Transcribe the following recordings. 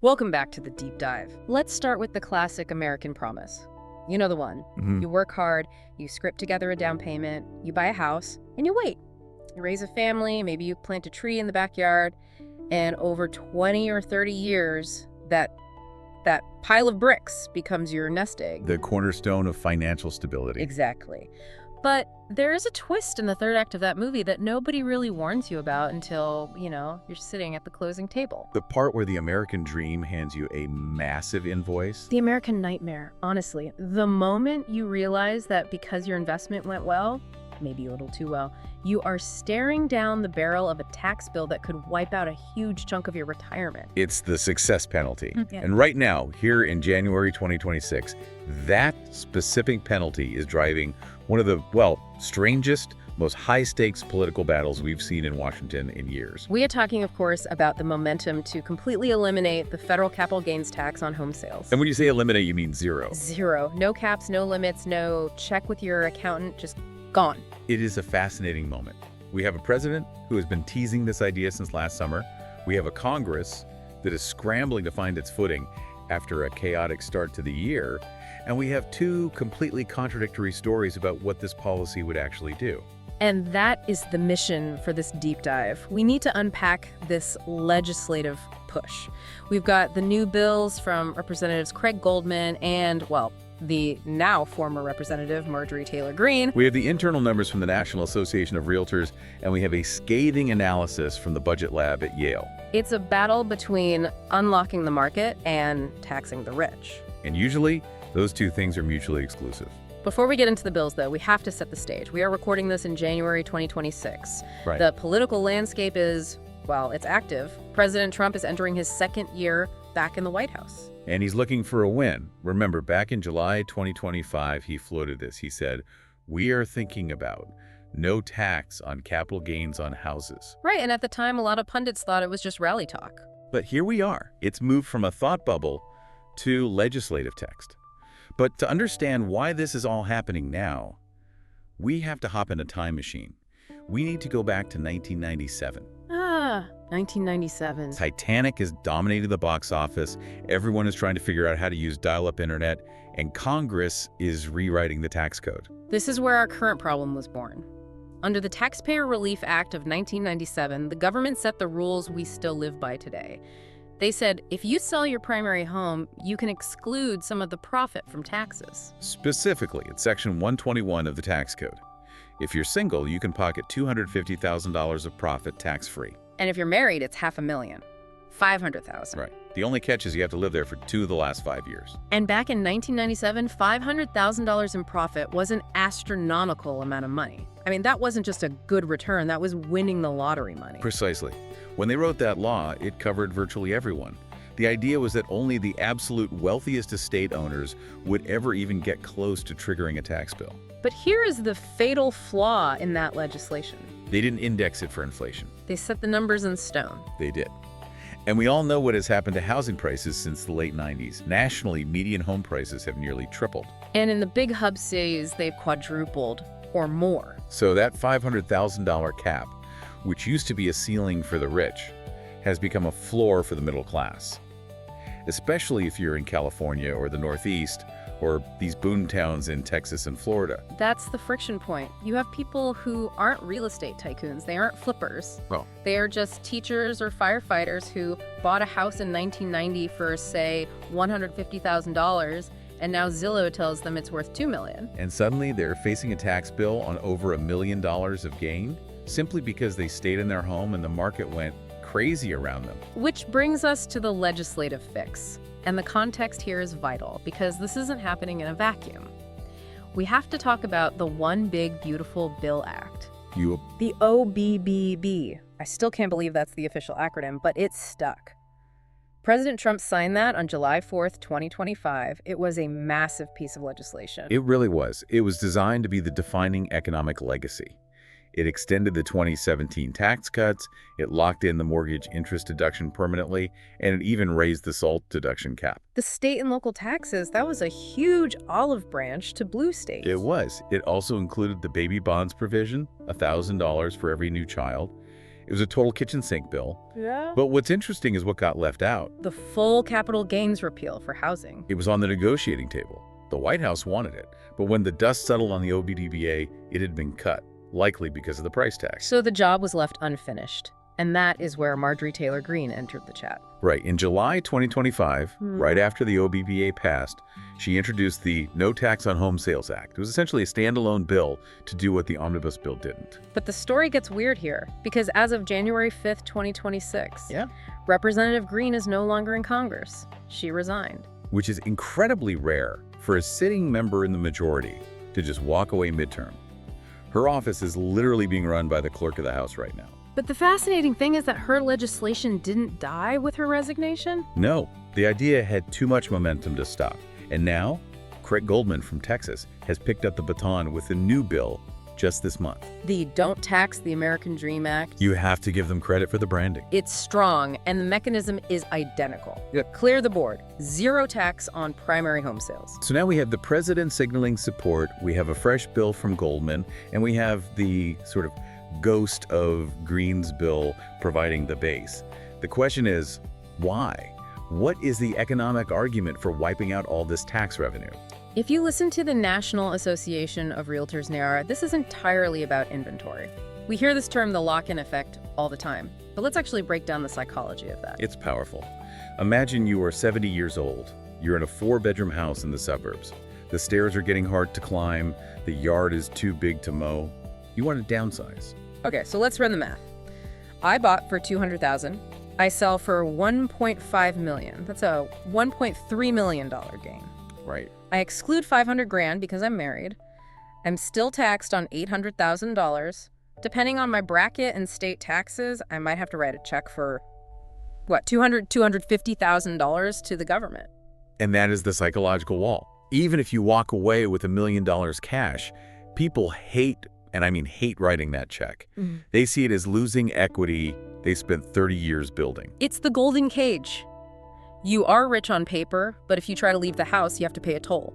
Welcome back to the deep dive. Let's start with the classic American promise. You know the one. You work hard, you script together a down payment, you buy a house, and you wait. You raise a family, maybe you plant a tree in the backyard, and over 20 or 30 years, that pile of bricks becomes your nest egg. The cornerstone of financial stability. Exactly. But there is a twist in the third act of that movie that nobody really warns you about until, you're sitting at the closing table. The part where the American dream hands you a massive invoice. The American nightmare, honestly. The moment you realize that because your investment went well, maybe a little too well, you are staring down the barrel of a tax bill that could wipe out a huge chunk of your retirement. It's the success penalty. Yeah. And right now, here in January 2026, that specific penalty is driving one of the, strangest, most high-stakes political battles we've seen in Washington in years. We are talking, of course, about the momentum to completely eliminate the federal capital gains tax on home sales. And when you say eliminate, you mean zero. Zero. No caps, no limits, no check with your accountant, just gone. It is a fascinating moment. We have a president who has been teasing this idea since last summer. We have a Congress that is scrambling to find its footing after a chaotic start to the year. And we have two completely contradictory stories about what this policy would actually do. And that is the mission for this deep dive. We need to unpack this legislative push. We've got the new bills from Representatives Craig Goldman and, the now former Representative Marjorie Taylor Greene. We have the internal numbers from the National Association of Realtors, and we have a scathing analysis from the Budget Lab at Yale. It's a battle between unlocking the market and taxing the rich. And usually, those two things are mutually exclusive. Before we get into the bills, though, we have to set the stage. We are recording this in January 2026. Right. The political landscape is, it's active. President Trump is entering his second year back in the White House. And he's looking for a win. Remember, back in July 2025, he floated this. He said, "We are thinking about no tax on capital gains on houses." Right, and at the time, a lot of pundits thought it was just rally talk. But here we are. It's moved from a thought bubble to legislative text. But to understand why this is all happening now, we have to hop in a time machine. We need to go back to 1997. 1997. Titanic is dominating the box office. Everyone is trying to figure out how to use dial-up internet, and Congress is rewriting the tax code. This is where our current problem was born. Under the Taxpayer Relief Act of 1997, the government set the rules we still live by today. They said, if you sell your primary home, you can exclude some of the profit from taxes. Specifically, it's Section 121 of the tax code. If you're single, you can pocket $250,000 of profit tax-free. And if you're married, it's $500,000. $500,000. Right. The only catch is you have to live there for 2 of the last 5 years. And back in 1997, $500,000 in profit was an astronomical amount of money. I mean, that wasn't just a good return, that was winning the lottery money. Precisely. When they wrote that law, it covered virtually everyone. The idea was that only the absolute wealthiest estate owners would ever even get close to triggering a tax bill. But here is the fatal flaw in that legislation. They didn't index it for inflation. They set the numbers in stone. They did. And we all know what has happened to housing prices since the late 90s. Nationally, median home prices have nearly tripled. And in the big hub cities, they've quadrupled or more. So that $500,000 cap, which used to be a ceiling for the rich, has become a floor for the middle class. Especially if you're in California or the Northeast, or these boom towns in Texas and Florida. That's the friction point. You have people who aren't real estate tycoons. They aren't flippers. Well, they are just teachers or firefighters who bought a house in 1990 for, say, $150,000, and now Zillow tells them it's worth $2 million. And suddenly they're facing a tax bill on over $1 million of gain, simply because they stayed in their home and the market went crazy around them. Which brings us to the legislative fix. And the context here is vital, because this isn't happening in a vacuum. We have to talk about the One Big Beautiful Bill Act. The OBBB. I still can't believe that's the official acronym, but it's stuck. President Trump signed that on July 4th, 2025. It was a massive piece of legislation. It really was. It was designed to be the defining economic legacy. It extended the 2017 tax cuts, it locked in the mortgage interest deduction permanently, and it even raised the SALT deduction cap. The state and local taxes, that was a huge olive branch to blue states. It was. It also included the baby bonds provision, $1,000 for every new child, It was a total kitchen sink bill. Yeah. But what's interesting is what got left out. The full capital gains repeal for housing. It was on the negotiating table. The White House wanted it, but when the dust settled on the OBDBA, it had been cut, likely because of the price tax. So the job was left unfinished. And that is where Marjorie Taylor Greene entered the chat. Right. In July 2025, right after the OBBA passed, she introduced the No Tax on Home Sales Act. It was essentially a standalone bill to do what the Omnibus bill didn't. But the story gets weird here, because as of January 5th, 2026, Representative Greene is no longer in Congress. She resigned. Which is incredibly rare for a sitting member in the majority to just walk away midterm. Her office is literally being run by the clerk of the House right now. But the fascinating thing is that her legislation didn't die with her resignation. No, the idea had too much momentum to stop. And now, Goldman from Texas has picked up the baton with a new bill just this month. The Don't Tax the American Dream Act. You have to give them credit for the branding. It's strong, and the mechanism is identical. Yep. Clear the board. Zero tax on primary home sales. So now we have the president signaling support, we have a fresh bill from Goldman, and we have the sort of ghost of Greene's bill providing the base. The question is, why? What is the economic argument for wiping out all this tax revenue? If you listen to the National Association of Realtors NAR, this is entirely about inventory. We hear this term, the lock-in effect, all the time. But let's actually break down the psychology of that. It's powerful. Imagine you are 70 years old. You're in a 4-bedroom house in the suburbs. The stairs are getting hard to climb. The yard is too big to mow. You want to downsize. Okay, so let's run the math. I bought for $200,000. I sell for $1.5 million. That's a $1.3 million gain. Right. I exclude $500,000 because I'm married. I'm still taxed on $800,000. Depending on my bracket and state taxes, I might have to write a check for, what, $250,000 to the government. And that is the psychological wall. Even if you walk away with $1 million cash, people hate, and I mean hate, writing that check. They see it as losing equity they spent 30 years building. It's the golden cage. You are rich on paper, but if you try to leave the house, you have to pay a toll.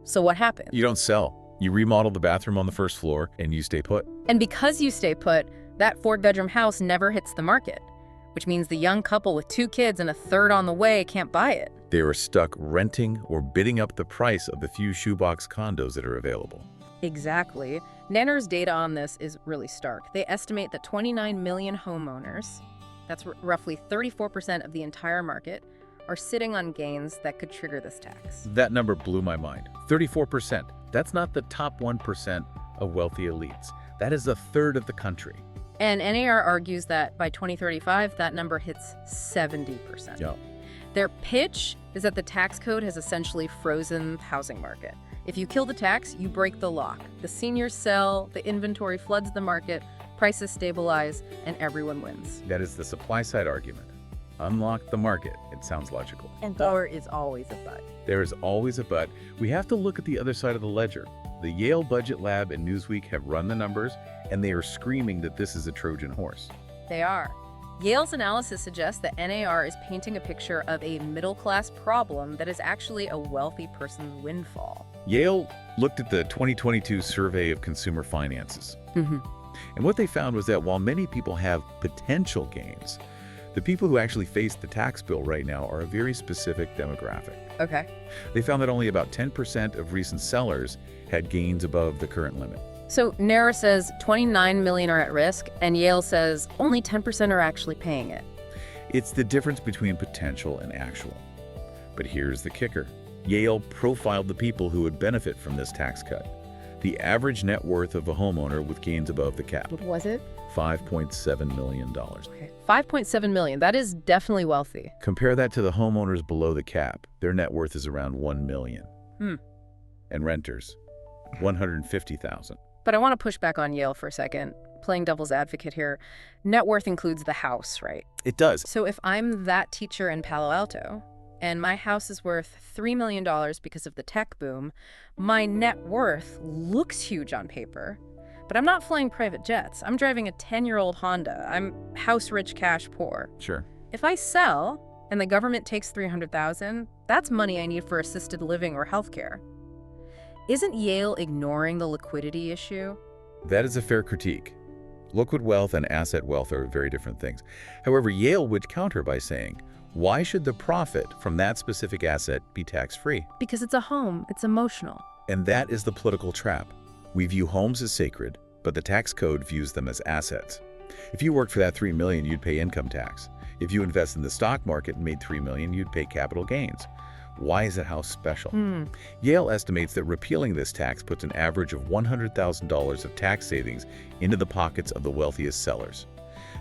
So what happens? You don't sell. You remodel the bathroom on the first floor and you stay put. And because you stay put, that 4-bedroom house never hits the market, which means the young couple with 2 kids and a third on the way can't buy it. They are stuck renting or bidding up the price of the few shoebox condos that are available. Exactly. NAR's data on this is really stark. They estimate that 29 million homeowners, that's roughly 34% of the entire market, are sitting on gains that could trigger this tax. That number blew my mind. 34%. That's not the top 1% of wealthy elites. That is a third of the country. And NAR argues that by 2035, that number hits 70%. Yeah. Their pitch is that the tax code has essentially frozen the housing market. If you kill the tax, you break the lock. The seniors sell, the inventory floods the market, prices stabilize, and everyone wins. That is the supply side argument. Unlock the market. It sounds logical. And there is always a but. There is always a but. We have to look at the other side of the ledger. The Yale Budget Lab and Newsweek have run the numbers, and they are screaming that this is a Trojan horse. They are. Yale's analysis suggests that NAR is painting a picture of a middle-class problem that is actually a wealthy person's windfall. Yale looked at the 2022 survey of consumer finances. And what they found was that while many people have potential gains, the people who actually face the tax bill right now are a very specific demographic. Okay. They found that only about 10% of recent sellers had gains above the current limit. So NAR says 29 million are at risk, and Yale says only 10% are actually paying it. It's the difference between potential and actual. But here's the kicker. Yale profiled the people who would benefit from this tax cut. The average net worth of a homeowner with gains above the cap. What was it? $5.7 million. Okay. 5.7 million. That is definitely wealthy. Compare that to the homeowners below the cap. Their net worth is around $1 million. And renters, $150,000. But I want to push back on Yale for a second. Playing devil's advocate here. Net worth includes the house, right? It does. So if I'm that teacher in Palo Alto, and my house is worth $3 million because of the tech boom, my net worth looks huge on paper. But I'm not flying private jets. I'm driving a 10-year-old Honda. I'm house rich, cash poor. Sure. If I sell and the government takes $300,000, that's money I need for assisted living or healthcare. Isn't Yale ignoring the liquidity issue? That is a fair critique. Liquid wealth and asset wealth are very different things. However, Yale would counter by saying, why should the profit from that specific asset be tax-free? Because it's a home. It's emotional. And that is the political trap. We view homes as sacred, but the tax code views them as assets. If you worked for that $3 million, you'd pay income tax. If you invest in the stock market and made $3 million, you'd pay capital gains. Why is that house special? Yale estimates that repealing this tax puts an average of $100,000 of tax savings into the pockets of the wealthiest sellers.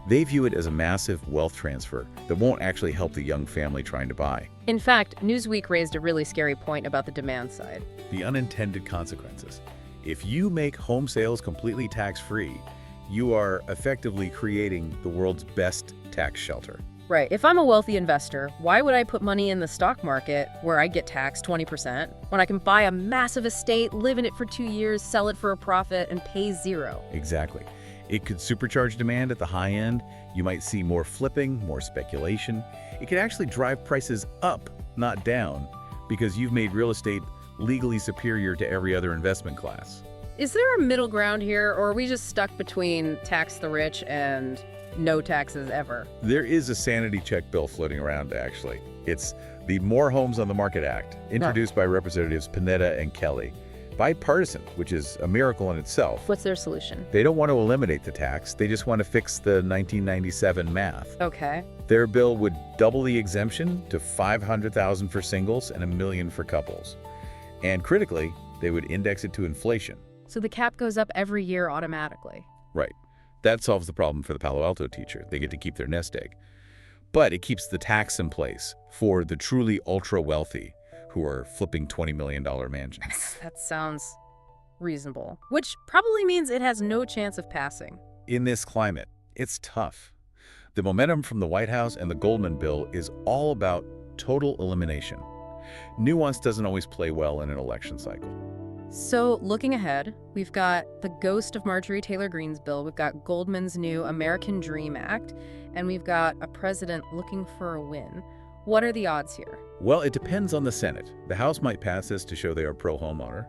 They view it as a massive wealth transfer that won't actually help the young family trying to buy. In fact, Newsweek raised a really scary point about the demand side. The unintended consequences. If you make home sales completely tax-free, you are effectively creating the world's best tax shelter. Right. If I'm a wealthy investor, why would I put money in the stock market where I get taxed 20% when I can buy a massive estate, live in it for 2 years, sell it for a profit, and pay zero? Exactly. It could supercharge demand at the high end. You might see more flipping, more speculation. It could actually drive prices up, not down, because you've made real estate legally superior to every other investment class. Is there a middle ground here, or are we just stuck between tax the rich and no taxes ever? There is a sanity check bill floating around, actually. It's the More Homes on the Market Act, introduced by Representatives Panetta and Kelly. Bipartisan, which is a miracle in itself. What's their solution? They don't want to eliminate the tax. They just want to fix the 1997 math. Okay. Their bill would double the exemption to $500,000 for singles and $1 million for couples. And critically, they would index it to inflation. So the cap goes up every year automatically. Right. That solves the problem for the Palo Alto teacher. They get to keep their nest egg. But it keeps the tax in place for the truly ultra-wealthy who are flipping $20 million mansions. That sounds reasonable, which probably means it has no chance of passing. In this climate, it's tough. The momentum from the White House and the Goldman bill is all about total elimination. Nuance doesn't always play well in an election cycle. So looking ahead, we've got the ghost of Marjorie Taylor Greene's bill, we've got Goldman's new American Dream Act, and we've got a president looking for a win. What are the odds here? Well, it depends on the Senate. The House might pass this to show they are pro-homeowner,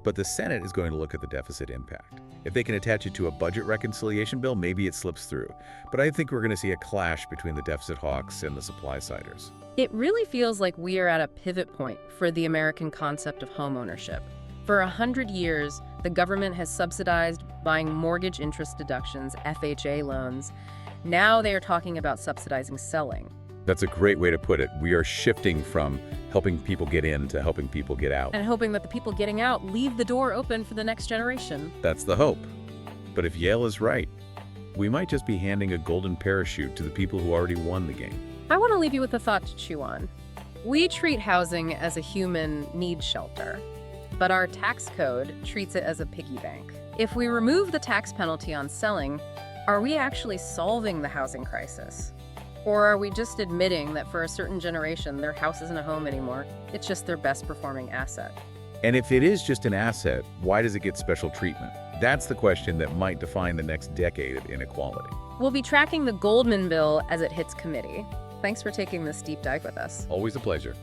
but the Senate is going to look at the deficit impact. If they can attach it to a budget reconciliation bill, maybe it slips through. But I think we're going to see a clash between the deficit hawks and the supply-siders. It really feels like we are at a pivot point for the American concept of homeownership. For 100 years, the government has subsidized buying mortgage interest deductions, FHA loans. Now they are talking about subsidizing selling. That's a great way to put it. We are shifting from helping people get in to helping people get out. And hoping that the people getting out leave the door open for the next generation. That's the hope. But if Yale is right, we might just be handing a golden parachute to the people who already won the game. I want to leave you with a thought to chew on. We treat housing as a human need shelter, but our tax code treats it as a piggy bank. If we remove the tax penalty on selling, are we actually solving the housing crisis? Or are we just admitting that for a certain generation, their house isn't a home anymore? It's just their best performing asset. And if it is just an asset, why does it get special treatment? That's the question that might define the next decade of inequality. We'll be tracking the Goldman bill as it hits committee. Thanks for taking this deep dive with us. Always a pleasure.